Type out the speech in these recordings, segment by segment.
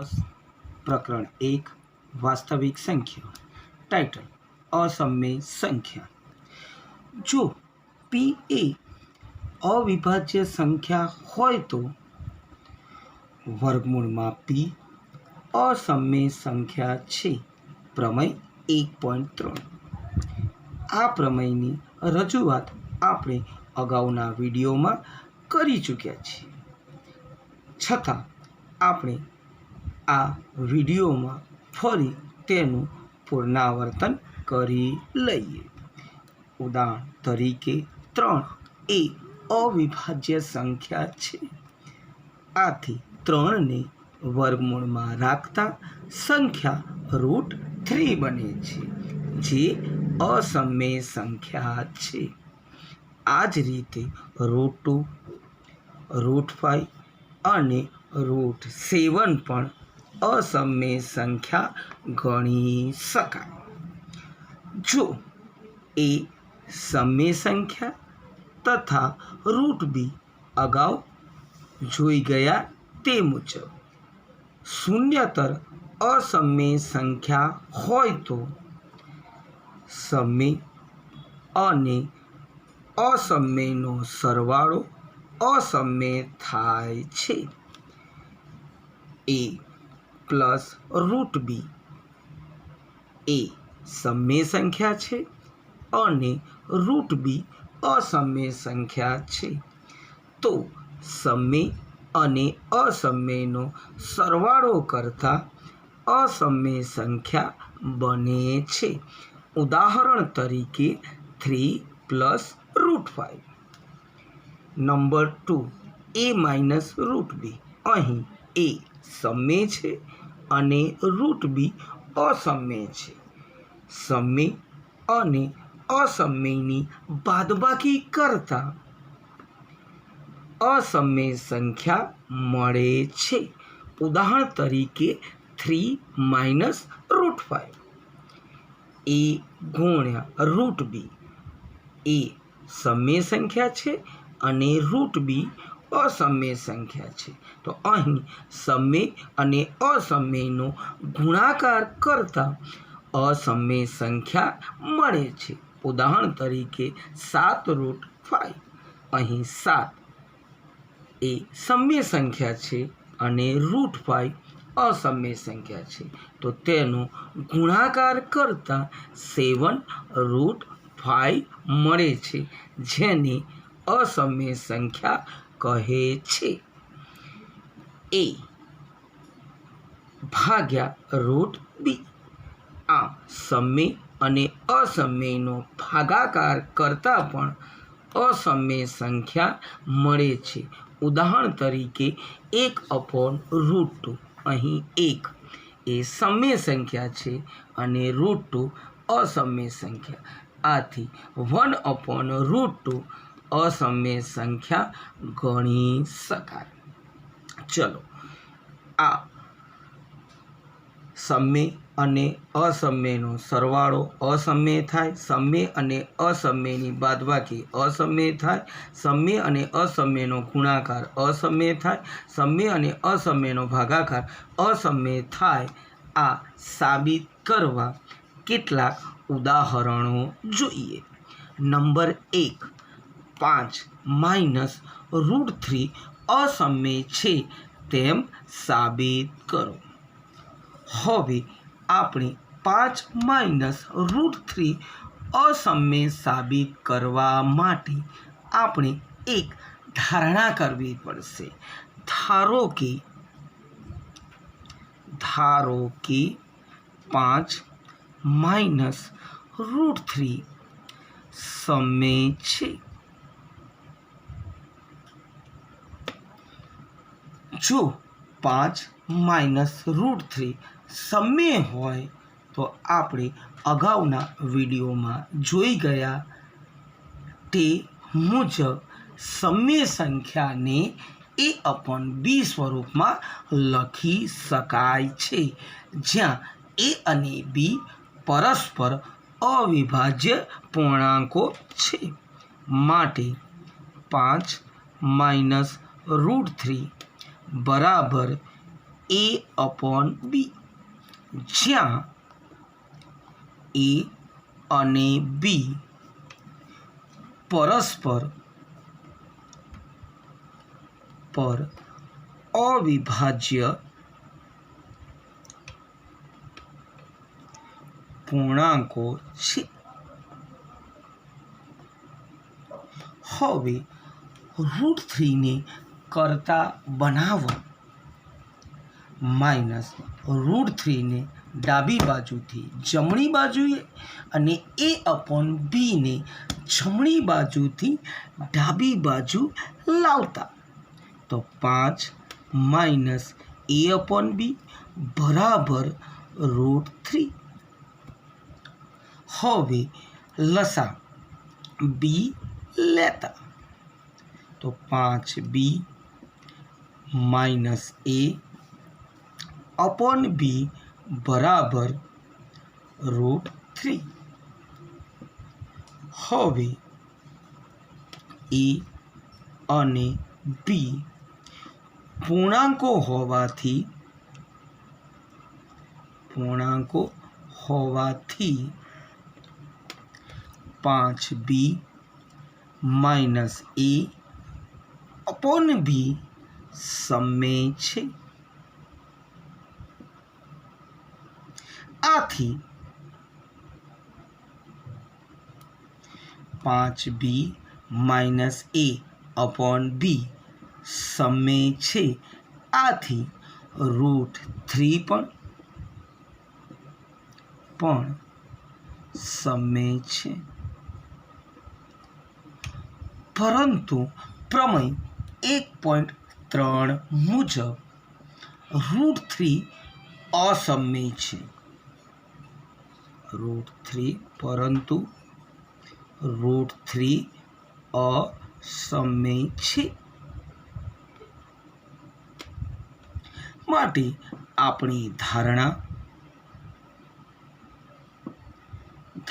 बस प्रकरण 1 वास्तविक संख्या। टाइटल असम्य संख्या। जो p ए अविभाज्य संख्या होय तो वर्गमूल में p असम्य संख्या छे। प्रमेय 1.3। आ प्रमेयनी रजूआत आपणे अगाउना विडियो में करी चूक्या छे, छतां आपणे आ विडियो में फरी तेनुं पुनरावर्तन करी लईए। उदाहरण तरीके 3 ए अविभाज्य संख्या छे। आथी 3 ने वर्गमूल में राखता संख्या √3 बने छे, जे असम्य संख्या छे। आज रीते √2, √5 અને √7 पण असम्य संख्या गणी शकाय। जो ए सम्य संख्या तथा √b अगाऊ जोई गया ते मुजब शून्यतर असम्य संख्या होय तो सम्य अने असम्यनो सरवाळो असम्य थाय छे। ए प्लस √b ए सम्य संख्या छे अने √b असम्य संख्या छे, तो सम्य अने असम्यनो सरवाळो करता असम्य संख्या बने छे। उदाहरण तरीके 3 + √5। Number 2 a - √b। अहीं a सम्य छे अने √b असम्य छे। सम्य अने असम्यनी बादबाकी करता असम्य संख्या मळे छे। उदाहरण तरीके 3 - √5। a * √b ए सम्य संख्या छे अने √b असम्य संख्या छे, तो अहीं सम्य अने असम्यनो गुणाकार करता असम्य संख्या मळे छे। उदाहरण तरीके 7 √5। अहीं 7 ए सम्य संख्या छे अने √5 असम्य संख्या छे, तो तेनो गुणाकार करता 7 √5 मळे छे, जेने असम्य संख्या कहे छे। ए भाग्या √b आ सम्य अने असम्यनो भागाकार करता पण असम्य संख्या मळे छे। उदाहरण तरीके 1/√2। अहीं 1 ए सम्य संख्या छे अने √2 असम्य संख्या, आथी 1/√2 असम्य संख्या गणी शकाय। चलो आ सम्य अने असम्यनो सरवाळो असम्य थाय, सम्य अने असम्यनी बादबाकी असम्य थाय, सम्य अने असम्यनो गुणाकार असम्य थाय, सम्य अने असम्यनो भागाकार असम्य थाय। आ साबित करवा केटलाक उदाहरणों जोईए। नंबर 1 5 - √3 असम्य छे तेम साबित करो। हवे आपणे 5 - √3 असम्य साबित करवा माटे आपणे एक धारणा करवी पड़शे। धारो के 5 - √3 सम्य छे। जो 5 - √3 सम्य होय तो आपणे अगाउना विडियो में जोई गया ते मुजब सम्य संख्या ने a/b स्वरूप में लखी शकाय छे, ज्यां a अने b परस्पर अविभाज्य पूर्णांको छे। माटे 5 - √3 बराबर a upon b, જ્યાં a અને b પરસ્પર પર અવિભાજ્ય પૂર્ણાંકો છે. હવે √3 કરતા બનાવવા માઇનસ √3 ડાબી બાજુથી જમણી બાજુએ અને a upon b ને જમણી બાજુથી ડાબી બાજુ લાવતા તો 5 માઇનસ a upon b બરાબર √3. હવે લસા b લેતા તો 5b minus a upon b બરાબર √3. હવે a અને b પૂર્ણાંકો હોવાથી 5b minus a upon b સમય છે. આથી 5b minus a upon b સમય છે. આથી √3 પણ સમય છે. પરંતુ પ્રમેય 1.3 મુજબ √3 અસમય છે. પરંતુ √3 અસમય છે. માટે આપણી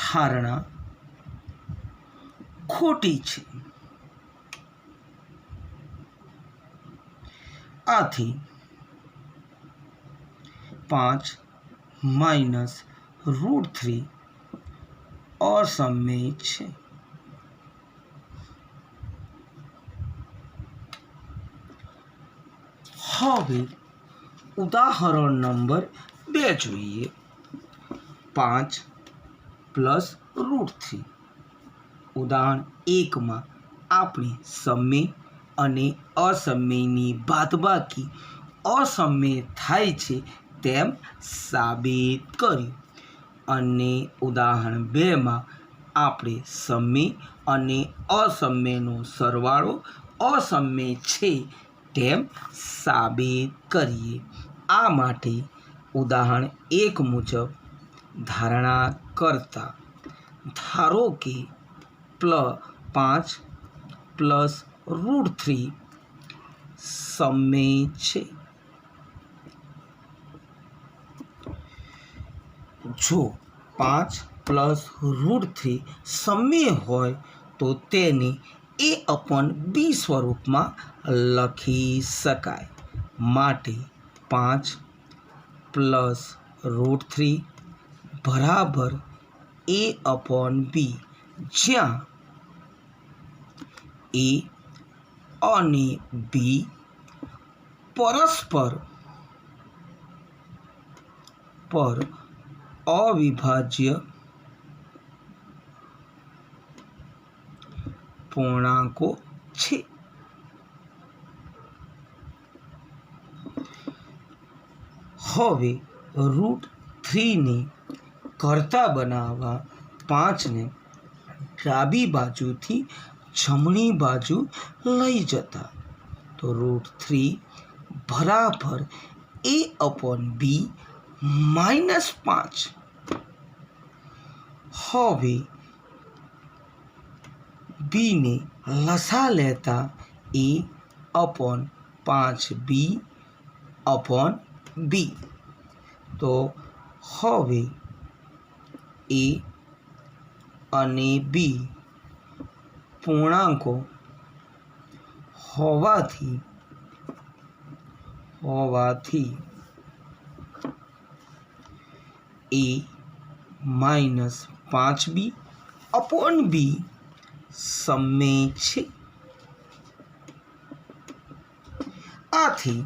ધારણા ખોટી છે. આથી 5 માઇનસ √3 અસમય છે. હવે ઉદાહરણ નંબર 2 જોઈએ. 5 પ્લસ √3. ઉદાહરણ 1માં આપણે સમય અને અસમયની બાદબાકી અસમય થાય છે તેમ સાબિત કર્યું અને ઉદાહરણ 2માં આપણે સમય અને અસમયનો સરવાળો અસમય છે તેમ સાબિત કરીએ. આ માટે ઉદાહરણ 1 મુજબ ધારણા કરતા ધારો કે 5 પ્લસ √3 સમય છે. જો 5 પ્લસ √3 સમય હોય તો તેને a upon b સ્વરૂપમાં લખી શકાય. માટે 5 પ્લસ √3 બરાબર a upon b, જ્યાં a અને b પરસ્પર પર અવિભાજ્ય પૂર્ણાંકો છે. હવે √3 કરતા બનાવવા 5ને ડાબી બાજુથી જમણી બાજુ લઈ જતા તો √3 બરાબર a upon b માઇનસ 5. હવે બીને લસા લેતા a upon 5b upon b. તો હવે a અને b પૂર્ણાંકો હોવાથી ए -5b अपॉन b સમમેય છે। આથી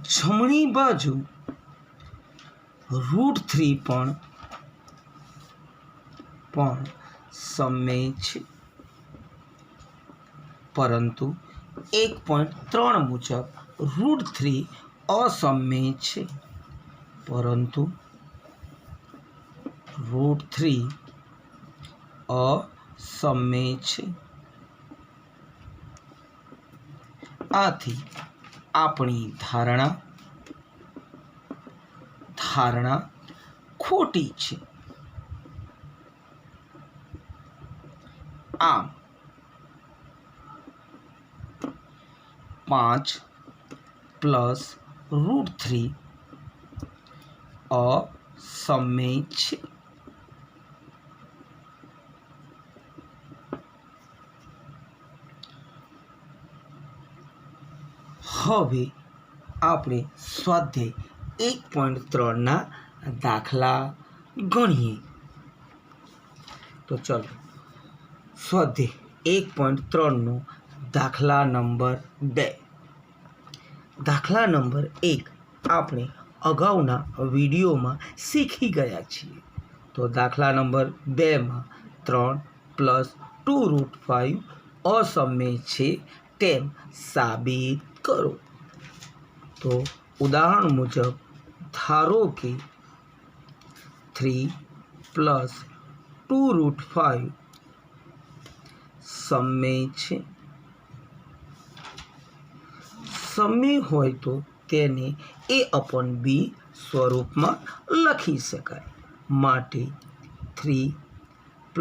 જમણી બાજુ √3 પણ સમમેય છે, પરંતુ 1.3 મુજબ √3 અસમમેય છે, પરંતુ √3 અસમમેય છે। આથી આપણી ધારણા ખોટી છે। આમ 5 + √3 અસમમેય છે। હવે આપણે સ્વાધ્યાય 1.3 દાખલા ગણીએ। તો ચલો સ્વાધ્યાય 1.3 દાખલા નંબર 2। દાખલા નંબર 1 આપણે અગાઉના વિડીયોમાં શીખી ગયા છીએ। તો દાખલા નંબર 2માં 3 + 2√5 અસમમેય છે તેમ સાબિત કરો। તો ઉદાહરણ મુજબ ધારો કે 3 + 2√5 સમમેય છે। સમમેય હોય તો તેને a/b સ્વરૂપમાં લખી શકાય। માટે 3 +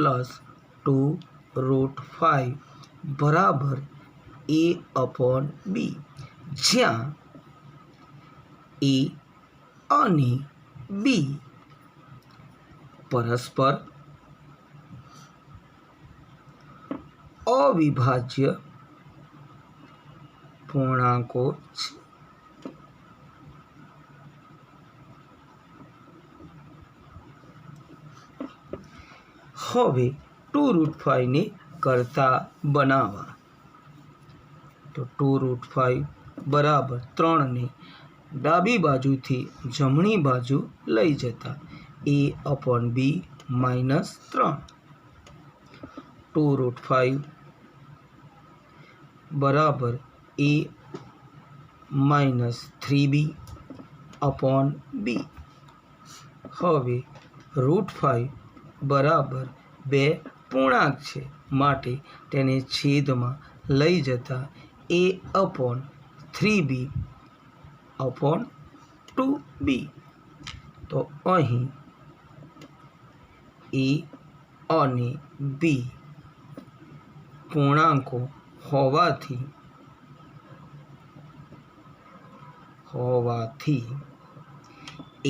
2√5 બરાબર a/b, જ્યાં a અને b પરસ્પર અવિભાજ્ય પૂર્ણાંકો છે। હવે 2√5 ને કરતા બનાવવા। તો 2√5 બરાબર 3 ને ડાબી બાજુથી જમણી બાજુ લઈ જતા a/b -3, 2√5 બરાબર a -3b अपॉन b। હવે √5 બરાબર 2 પૂર્ણાંક છે, માટે તેને છેદમાં લઈ જતા a/3b अपॉन 2b। તો અહીં a અને b પૂર્ણાંકો હોવાથી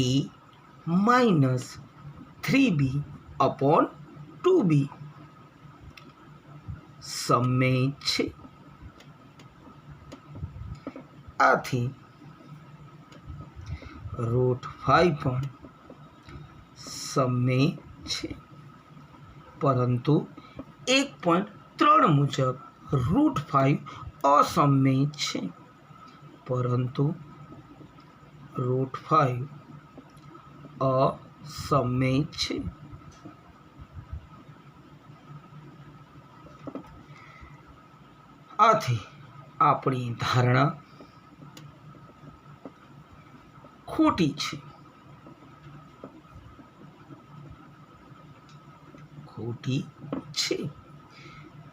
a -3b अपॉन 2b સમમેય છે। આથી √5 પણ સમમેય છે, પરંતુ 1.3 મુજબ √5 અસમમેય છે, પરંતુ √5 અસમમેય છે। આથી આપણી ધારણા ખોટી છે।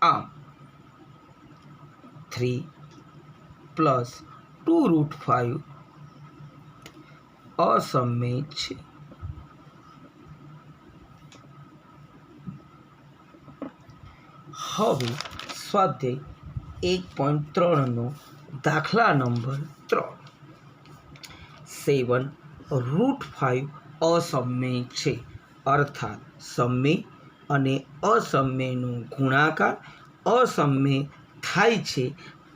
આમ 3 + 2√5 અસમમેય છે। હવે સ્વાધ્યાય 1.3 દાખલા નંબર 3। 7 √5 અસમમેય છે, અર્થાત સમમેય અને અસમમેયનો ગુણાકાર અસમમેય થાય છે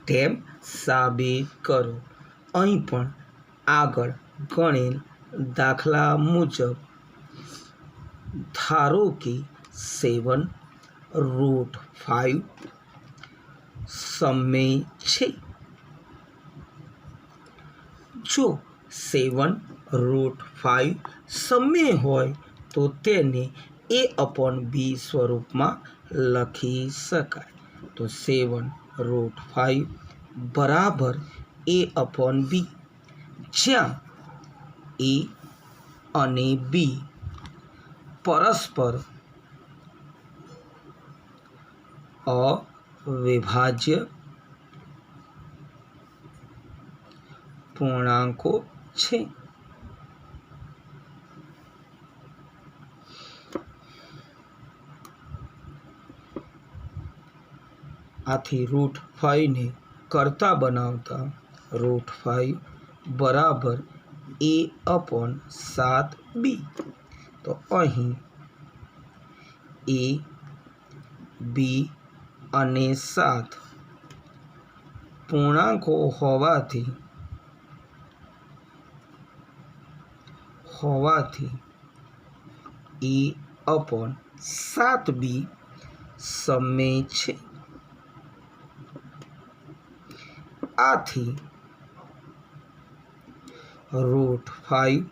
તેમ સાબિત કરો। અહીં પણ આગળ ગણેલ દાખલા મુજબ ધારો કે 7√5 સમમેય છે. જો 7√5 સમમેય હોય તો તેને a/b સ્વરૂપમાં લખી શકાય. તો 7√5 બરાબર a/b, જ્યાં a અને b પરસ્પર અવિભાજ્ય પૂર્ણાંકો છે. આથી √5 ને કરતા બનાવતા √5 બરાબર a/7b. તો અહીં a, b અને 7 પૂર્ણાંકો હોવાથી a/7b સમમેય છે. આથી √5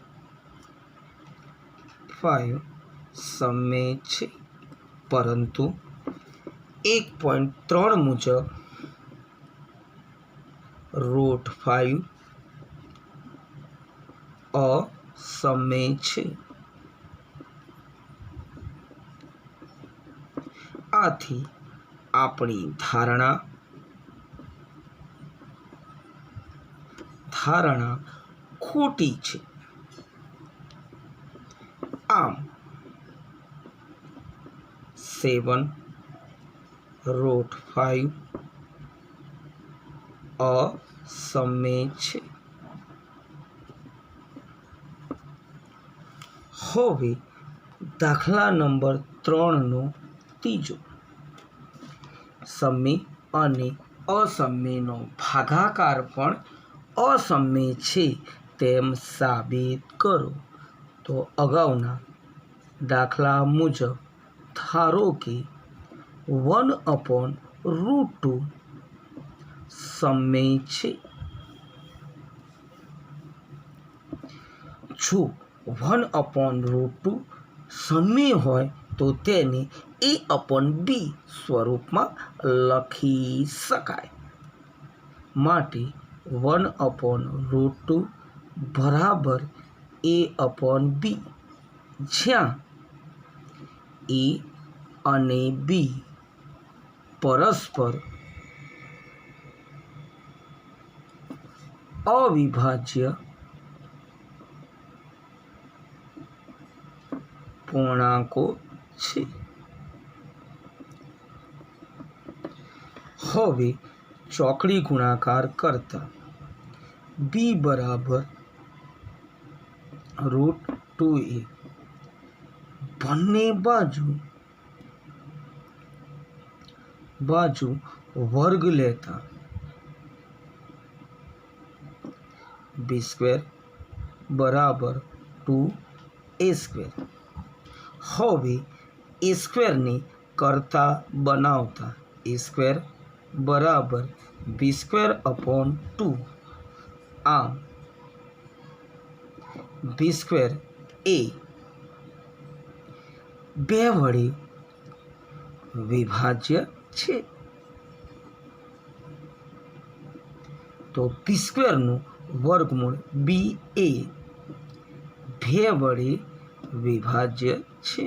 સમમેય છે, પરંતુ 1.3 મુજબ √5 અસમમેય છે. આથી આપણી ધારણા ખોટી છે. આમ 7√5 અસમમેય છે. હવે દાખલા નંબર 3નો ત્રીજો, સમમેય અને અસમમેયનો ભાગાકાર પણ અસમમેય છે તેમ સાબિત કરો. તો અગાઉના દાખલા મુજબ ધારો કે 1/√2 સમમેય છે. જો 1/√2 સમમેય હોય તો તેને a/b સ્વરૂપમાં લખી શકાય. માટે 1/√2 બરાબર a/b, જ્યાં a અને b પરસ્પર અવિભાજ્ય પૂર્ણાંકો છે. હવે ચોકડી ગુણાકાર કરતા b બરાબર √2a, બંને બાજુ વર્ગ લેતા b² બરાબર 2a². હવે a² ને કરતા બનાવતા a² બરાબર b²/2. આમ b² એ 2 વડે વિભાજ્ય છે. તો b² નું વર્ગમૂળ b એ 2 વડે વિભાજ્ય છે.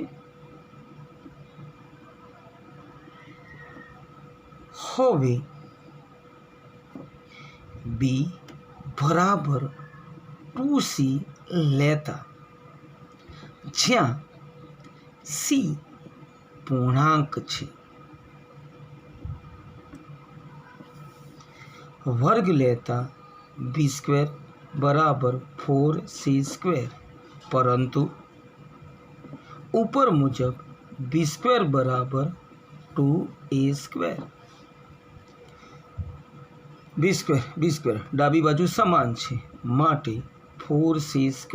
હવે b બરાબર 2c લેતા, જ્યાં c પૂર્ણાંક છે, વર્ગ લેતા b² બરાબર 4c², પરંતુ ઉપર મુજબ b² બરાબર 2a². b² ડાબી બાજુ સમાન છે, માટે 4c²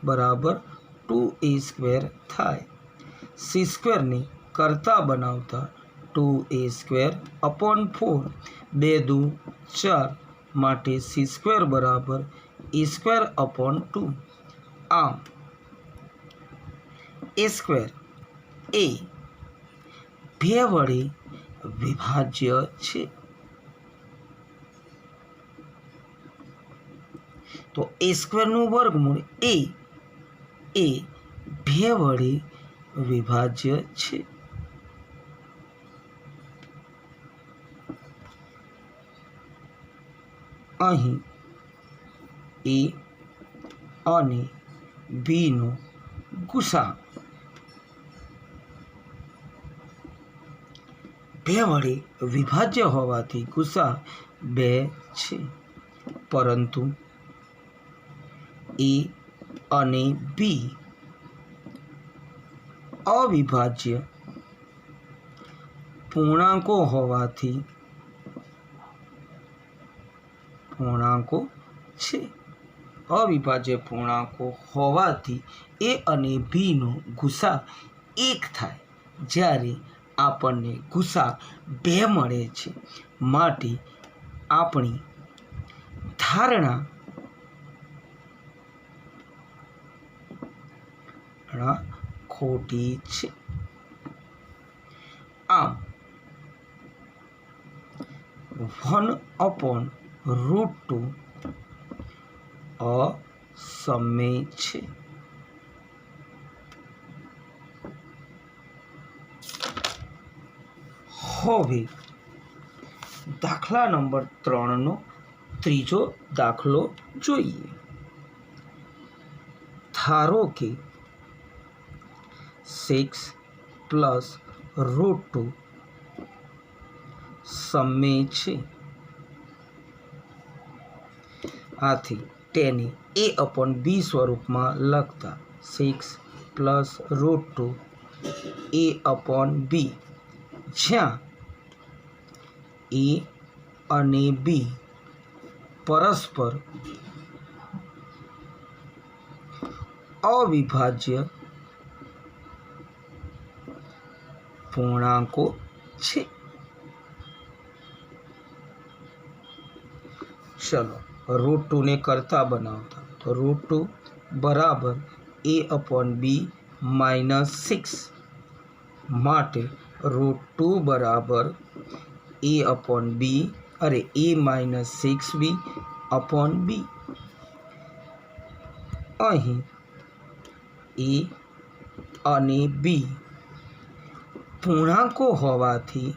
बराबर 2a² थाय। c² ने करता बनावता 2a² अपॉन 4 2 दू 4 माटे c² बराबर a² अपॉन 2। आम a² ए 2 वडे विभाज्य छे। तो a² નું વર્ગમૂળ એ 2 વડે વિભાજ્ય છે। અહીં a અને b નો ગુસા 2 વડે વિભાજ્ય હોવાથી ગુસા 2 છે, પરંતુ a અને b अविभाज्य पूर्णांको होवाथी पूर्णांको छे। अविभाज्य पूर्णांको होवाथी ए अने बी नो गुसा 1 थाय, ज्यारे आपणे गुसा 2 मळे छे। माटे आपणी धारणा खोटी छे। आम 1/√2 असमय छे। हवे दाखला नंबर 3 नो त्रीजो दाखलो जोईए। धारो के 6+√2 समय छे। आथी तेने a/b स्वरूप में लखता 6+√2 a/b, ज्यां a अने b परस्पर अविभाज्य पूर्णांको छे। चलो √2 ने करता बनावता तो √2 बराबर a/b -6 माटे √2 बराबर a/b अरे a -6b अपॉन b। अहीं a अने b पूर्णांको होवाथी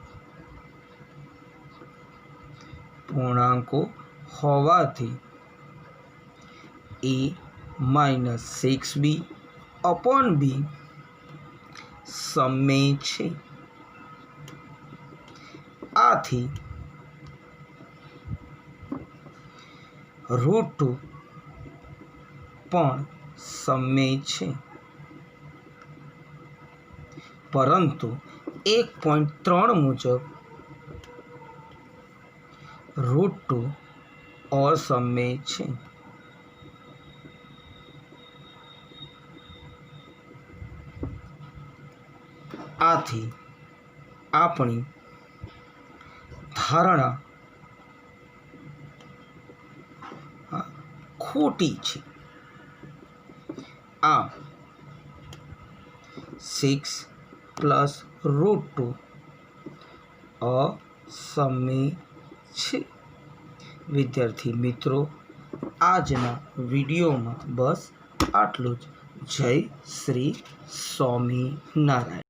a -6b upon b समय छे। आथी √2 पण समय छे, परंतु 1.3 मुजब √2 असमय छे। आथी आपणी धारणा खोटी छे। आम 6+√2 असमय छे। विद्यार्थी मित्रों, आजना विडियो में बस आटलू ज। जय श्री स्वामीनारायण।